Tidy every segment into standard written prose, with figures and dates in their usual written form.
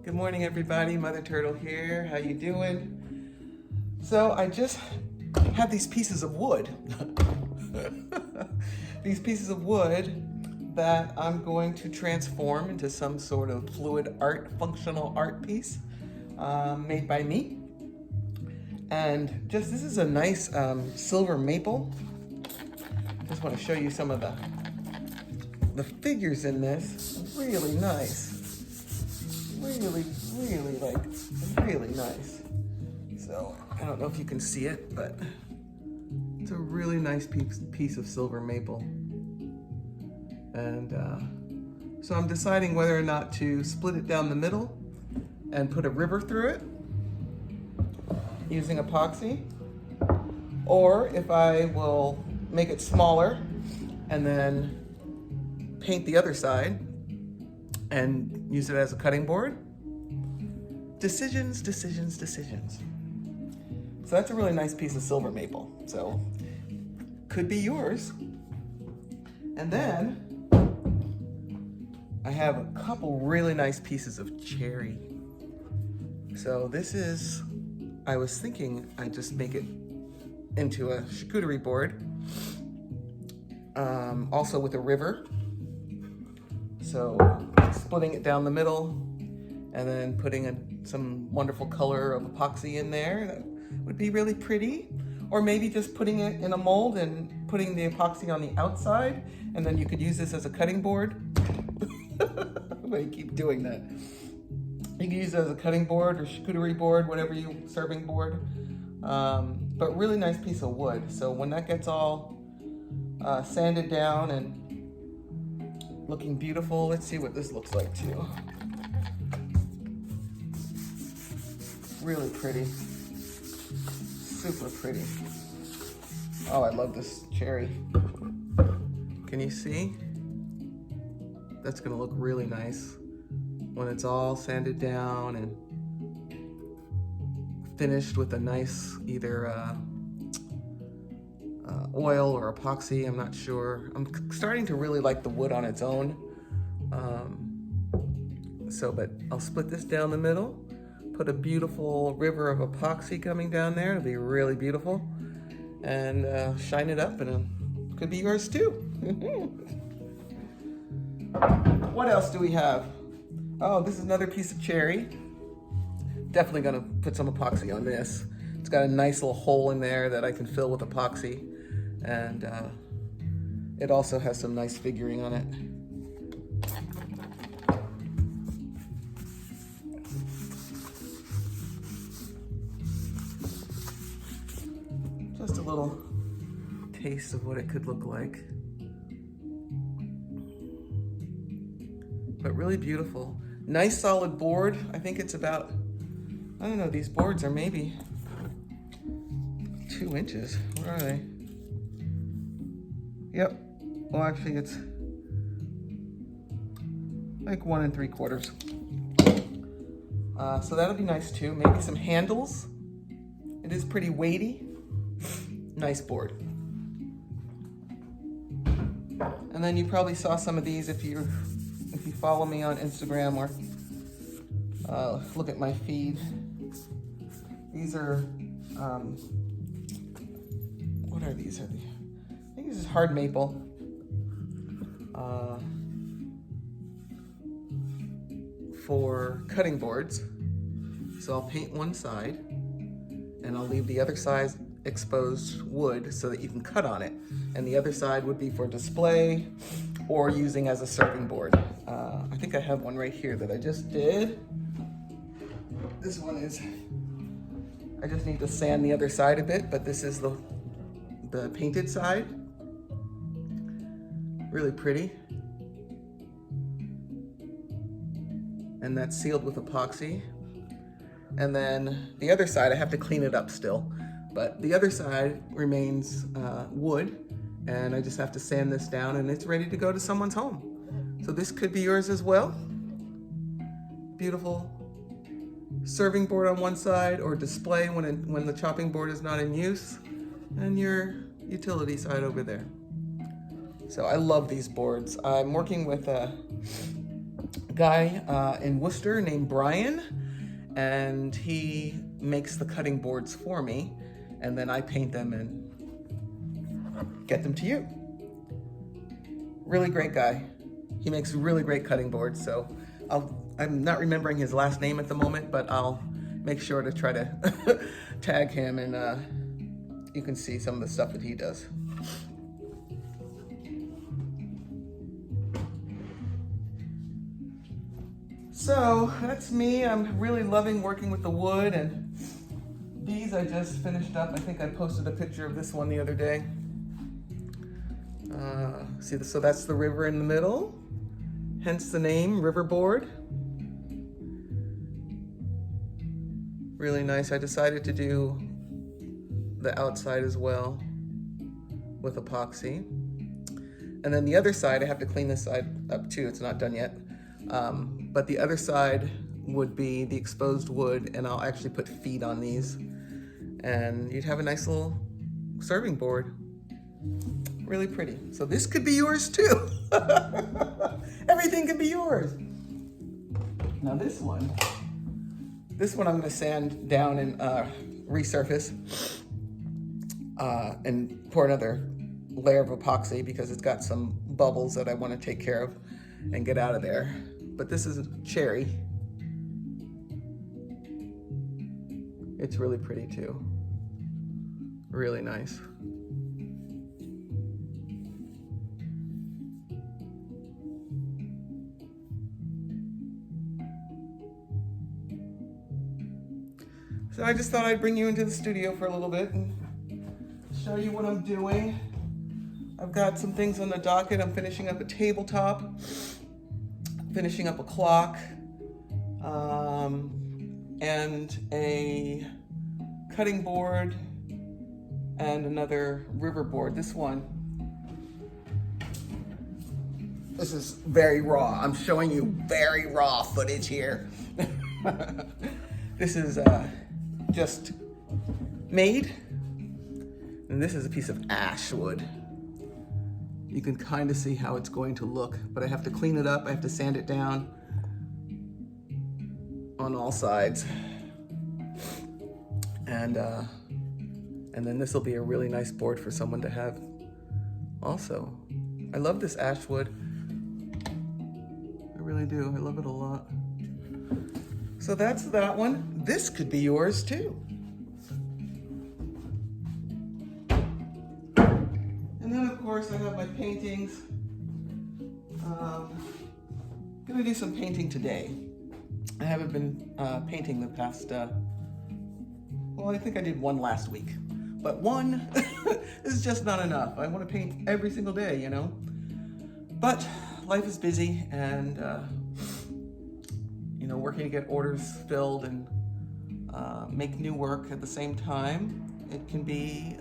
Good morning, everybody. Mother Turtle here. How you doing? So I just have these pieces of wood. These pieces of wood that I'm going to transform into some sort of fluid art, functional art piece made by me. And just this is a nice silver maple. Just want to show you some of the figures in this. Really nice. Really nice. So I don't know if you can see it, but it's a really nice piece of silver maple. And so I'm deciding whether or not to split it down the middle and put a river through it using epoxy, or if I will make it smaller and then paint the other side and use it as a cutting board. Decisions. So that's a really nice piece of silver maple. So could be yours. And then I have a couple really nice pieces of cherry. So this is, I was thinking I'd just make it into a charcuterie board, also with a river. So splitting it down the middle and then putting some wonderful color of epoxy in there. That would be really pretty. Or maybe just putting it in a mold and putting the epoxy on the outside, and then you could use this as a cutting board. I keep doing that. You can use it as a cutting board or charcuterie board, whatever you, serving board. But really nice piece of wood. So when that gets all sanded down and looking beautiful, let's see what this looks like too. Really pretty. Super pretty. Oh, I love this cherry. Can you see? That's gonna look really nice when it's all sanded down and finished with a nice either oil or epoxy. I'm not sure. I'm starting to really like the wood on its own. But I'll split this down the middle, put a beautiful river of epoxy coming down there. It'll be really beautiful. And shine it up, and it could be yours too. What else do we have? Oh, this is another piece of cherry. Definitely gonna put some epoxy on this. It's got a nice little hole in there that I can fill with epoxy. And it also has some nice figuring on it. Just a little taste of what it could look like. But really beautiful. Nice solid board. I think it's about, I don't know, these boards are maybe 2 inches. What are they? Yep. Well, actually it's like 1 3/4. So that'll be nice too. Maybe some handles. It is pretty weighty. Nice board. And then you probably saw some of these if you follow me on Instagram or look at my feed. These are, what are these? I think this is hard maple. For cutting boards. So I'll paint one side and I'll leave the other side exposed wood so that you can cut on it. And the other side would be for display or using as a serving board. I think I have one right here that I just did. This one is, I just need to sand the other side a bit, but this is the painted side. Really pretty. And that's sealed with epoxy. And then the other side, I have to clean it up still, but the other side remains wood, and I just have to sand this down and it's ready to go to someone's home. So this could be yours as well. Beautiful serving board on one side, or display when the chopping board is not in use, and your utility side over there. So I love these boards. I'm working with guy in Worcester named Brian, and he makes the cutting boards for me, and then I paint them and get them to you. Really great guy. He makes really great cutting boards, so I'm not remembering his last name at the moment, but I'll make sure to try to tag him, and you can see some of the stuff that he does. So that's me. I'm really loving working with the wood, and these I just finished up. I think I posted a picture of this one the other day. See, so that's the river in the middle, hence the name Riverboard. Really nice. I decided to do the outside as well with epoxy. And then the other side, I have to clean this side up too. It's not done yet. But the other side would be the exposed wood, and I'll actually put feet on these. And you'd have a nice little serving board. Really pretty. So this could be yours too. Everything could be yours. Now this one I'm gonna sand down and resurface and pour another layer of epoxy because it's got some bubbles that I want to take care of and get out of there. But this is cherry. It's really pretty too. Really nice. So I just thought I'd bring you into the studio for a little bit and show you what I'm doing. I've got some things on the docket. I'm finishing up a tabletop, finishing up a clock, and a cutting board, and another river board. This is very raw. I'm showing you very raw footage here. This is just made, and this is a piece of ash wood. You can kind of see how it's going to look, but I have to clean it up. I have to sand it down on all sides, and then this will be a really nice board for someone to have also. I love this ash wood. I really do. I love it a lot. So that's that one. This could be yours too. And then of course I have my paintings. Gonna do some painting today. I haven't been painting the past, well, I think I did one last week, but one is just not enough. I want to paint every single day, you know? But life is busy, and you know, working to get orders filled and make new work at the same time, it can be,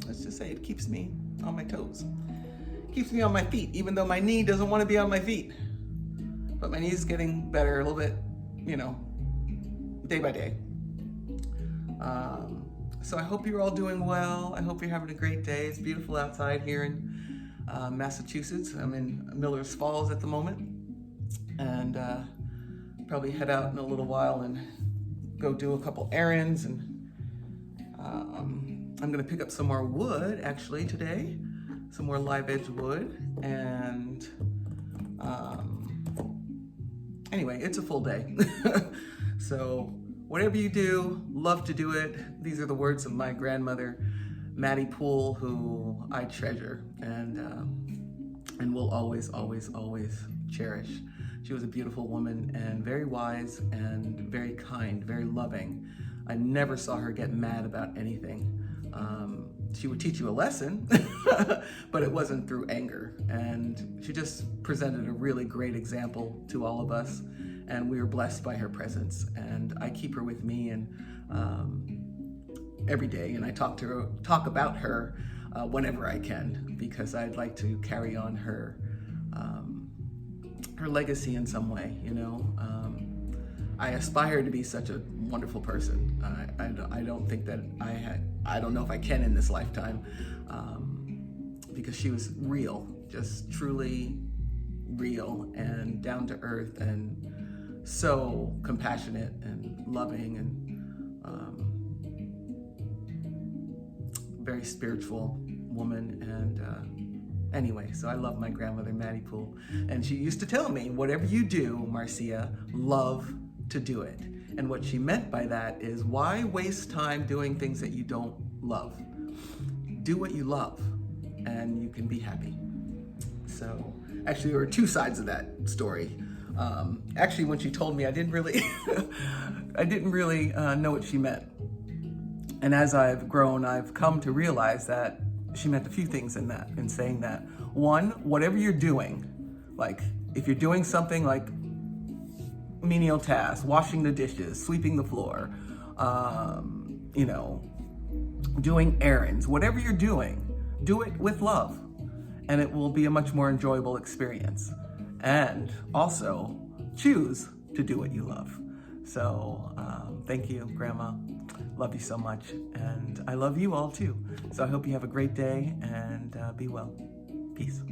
let's just say it keeps me on my toes. Keeps me on my feet, even though my knee doesn't want to be on my feet. But my knee is getting better a little bit, you know, day by day. So I hope you're all doing well. I hope you're having a great day. It's beautiful outside here in Massachusetts. I'm in Miller's Falls at the moment, and probably head out in a little while and go do a couple errands. And I'm gonna pick up some more wood actually today, some more live edge wood, and anyway, it's a full day. So whatever you do, love to do it. These are the words of my grandmother, Mattie Poole, who I treasure and will always, always, always cherish. She was a beautiful woman and very wise and very kind, very loving. I never saw her get mad about anything. She would teach you a lesson, but it wasn't through anger. And she just presented a really great example to all of us. And we were blessed by her presence. And I keep her with me and every day. And I talk about her whenever I can, because I'd like to carry on her legacy in some way, you know. I aspire to be such a wonderful person. I don't think that I don't know if I can in this lifetime, because she was real, just truly real and down to earth and so compassionate and loving and very spiritual woman. And anyway, so I love my grandmother, Mattie Poole. And she used to tell me, whatever you do, Marcia, love to do it. And what she meant by that is, why waste time doing things that you don't love? Do what you love and you can be happy. So actually there were two sides of that story. Actually, when she told me, I didn't really know what she meant. And as I've grown, I've come to realize that she meant a few things in saying that. One, whatever you're doing, like if you're doing something like menial tasks, washing the dishes, sweeping the floor, doing errands, whatever you're doing, do it with love, and it will be a much more enjoyable experience. And also choose to do what you love. So thank you, Grandma. Love you so much. And I love you all too. So I hope you have a great day and be well. Peace.